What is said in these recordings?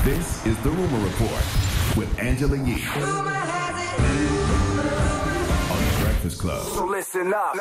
This is The Rumor Report with Angela Yee on The Breakfast Club. So listen up.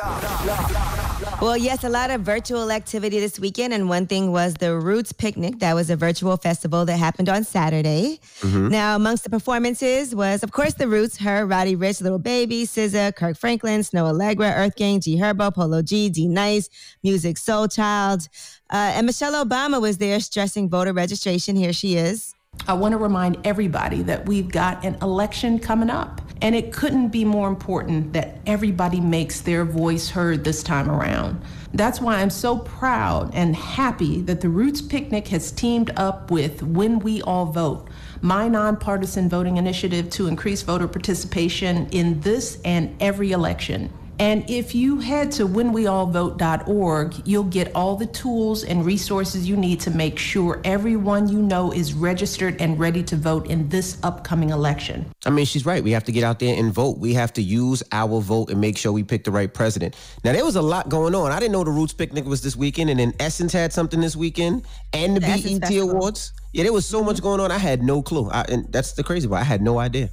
Well, yes, a lot of virtual activity this weekend, and one thing was the Roots Picnic. That was a virtual festival that happened on Saturday. Now, amongst the performances was, of course, the Roots, her, Roddy Ricch, Little Baby, SZA, Kirk Franklin, Snow Allegra, Earth Gang, G Herbo, Polo G, D Nice, Music Soul Child. And Michelle Obama was there stressing voter registration. Here she is. I want to remind everybody that we've got an election coming up, and it couldn't be more important that everybody makes their voice heard this time around. That's why I'm so proud and happy that the Roots Picnic has teamed up with When We All Vote, my nonpartisan voting initiative to increase voter participation in this and every election. And if you head to whenweallvote.org, you'll get all the tools and resources you need to make sure everyone you know is registered and ready to vote in this upcoming election. I mean, she's right. We have to get out there and vote. We have to use our vote and make sure we pick the right president. Now, there was a lot going on. I didn't know the Roots Picnic was this weekend, and then Essence had something this weekend, and the BET Awards. Yeah, there was so much going on. I had no clue. And that's the crazy part. I had no idea.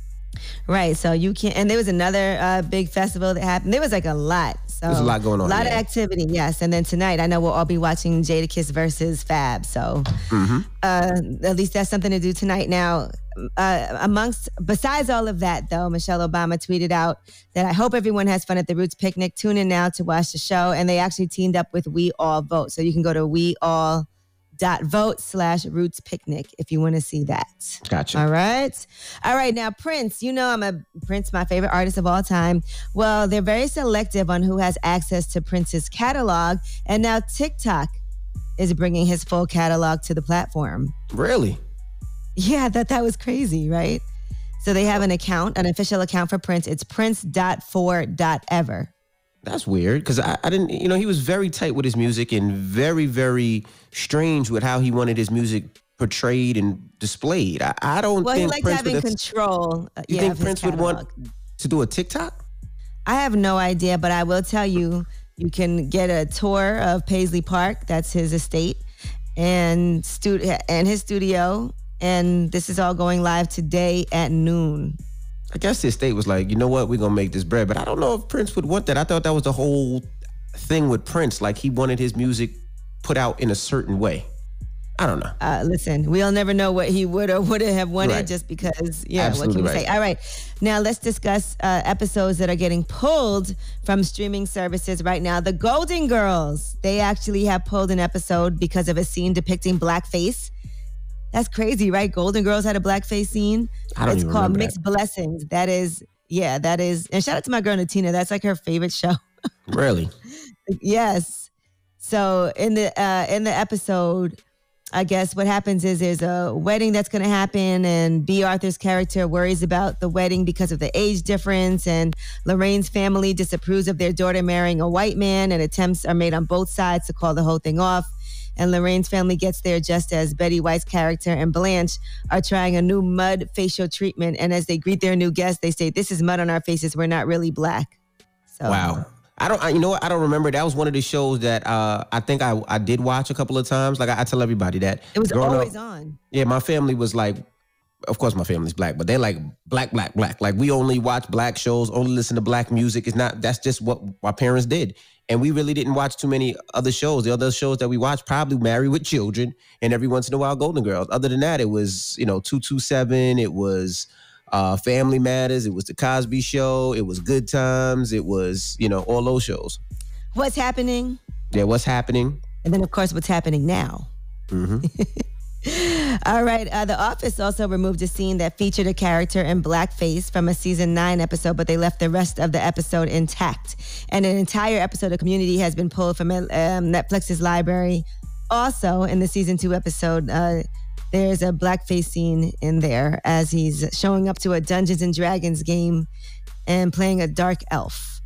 Right, so you can't, and there was another big festival that happened. There was like a lot. So there's a lot going on. A lot of activity, yes. And then tonight, I know we'll all be watching Jadakiss versus Fab. So at least that's something to do tonight. Now, besides all of that, though, Michelle Obama tweeted out that I hope everyone has fun at the Roots Picnic. Tune in now to watch the show. And they actually teamed up with We All Vote. So you can go to weall.vote/Roots Picnic if you want to see that. Gotcha. All right. Now, Prince, you know Prince, my favorite artist of all time. Well, they're very selective on who has access to Prince's catalog, and now TikTok is bringing his full catalog to the platform. Really? Yeah, that was crazy, right? So they have an official account for Prince. It's prince.for.ever. That's weird, because I didn't, he was very tight with his music and very, very strange with how he wanted his music portrayed and displayed. I don't think he liked Prince having control. You think Prince would want to do a TikTok? I have no idea, but I will tell you, you can get a tour of Paisley Park. That's his estate and his studio. And this is all going live today at noon. I guess the estate was like, you know what, we're going to make this bread. But I don't know if Prince would want that. I thought that was the whole thing with Prince. Like, he wanted his music put out in a certain way. I don't know. Listen, we'll never know what he would or wouldn't have wanted just because, Absolutely what can we say? All right. Now, let's discuss episodes that are getting pulled from streaming services right now. The Golden Girls, they actually have pulled an episode because of a scene depicting blackface. That's crazy, right? Golden Girls had a blackface scene. I don't even remember. It's called Mixed Blessings. That is. And shout out to my girl Natina. That's like her favorite show. Really? Yes. So in the episode, I guess what happens is there's a wedding that's going to happen, and B. Arthur's character worries about the wedding because of the age difference, and Lorraine's family disapproves of their daughter marrying a white man, and attempts are made on both sides to call the whole thing off. And Lorraine's family gets there just as Betty White's character and Blanche are trying a new mud facial treatment. And as they greet their new guests, they say, "This is mud on our faces. We're not really black." So, wow. I don't remember. That was one of the shows that I think I did watch a couple of times. Like, I tell everybody that. It was always on. Yeah, my family was like, of course my family's black, but they're like black. Like, we only watch black shows, only listen to black music. That's just what my parents did. And we really didn't watch too many other shows. The other shows that we watched, probably Married with Children, and every once in a while Golden Girls. Other than that, it was, 227, it was Family Matters, it was The Cosby Show, it was Good Times, it was, all those shows. What's Happening? Yeah, What's Happening. And then, of course, What's Happening Now. All right. The Office also removed a scene that featured a character in blackface from a season 9 episode, but they left the rest of the episode intact. And an entire episode of Community has been pulled from Netflix's library. Also, in the season 2 episode, there's a blackface scene in there as he's showing up to a Dungeons and Dragons game and playing a dark elf.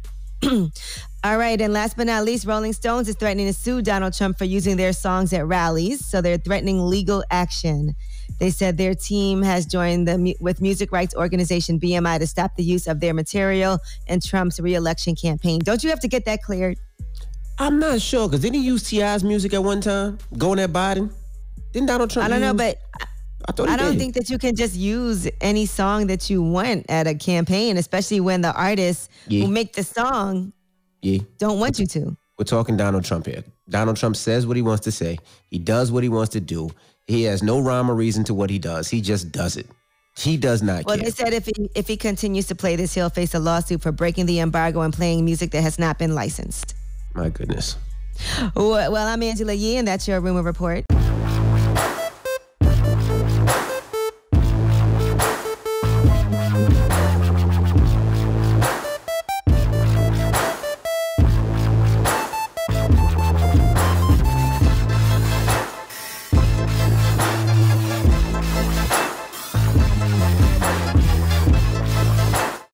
All right, and last but not least, Rolling Stones is threatening to sue Donald Trump for using their songs at rallies. So they're threatening legal action. They said their team has joined with music rights organization BMI to stop the use of their material in Trump's re-election campaign. Don't you have to get that cleared? I'm not sure, because didn't he use T.I.'s music at one time, going at Biden? Didn't Donald Trump I don't know, but I thought he I don't did. think that you can just use any song that you want at a campaign, especially when the artists who make the song don't want you to. We're talking Donald Trump here. Donald Trump says what he wants to say. He does what he wants to do. He has no rhyme or reason to what he does. He just does it. He does not care. Well, they said if he continues to play this, he'll face a lawsuit for breaking the embargo and playing music that has not been licensed. My goodness. Well, I'm Angela Yee, and that's your Rumor Report.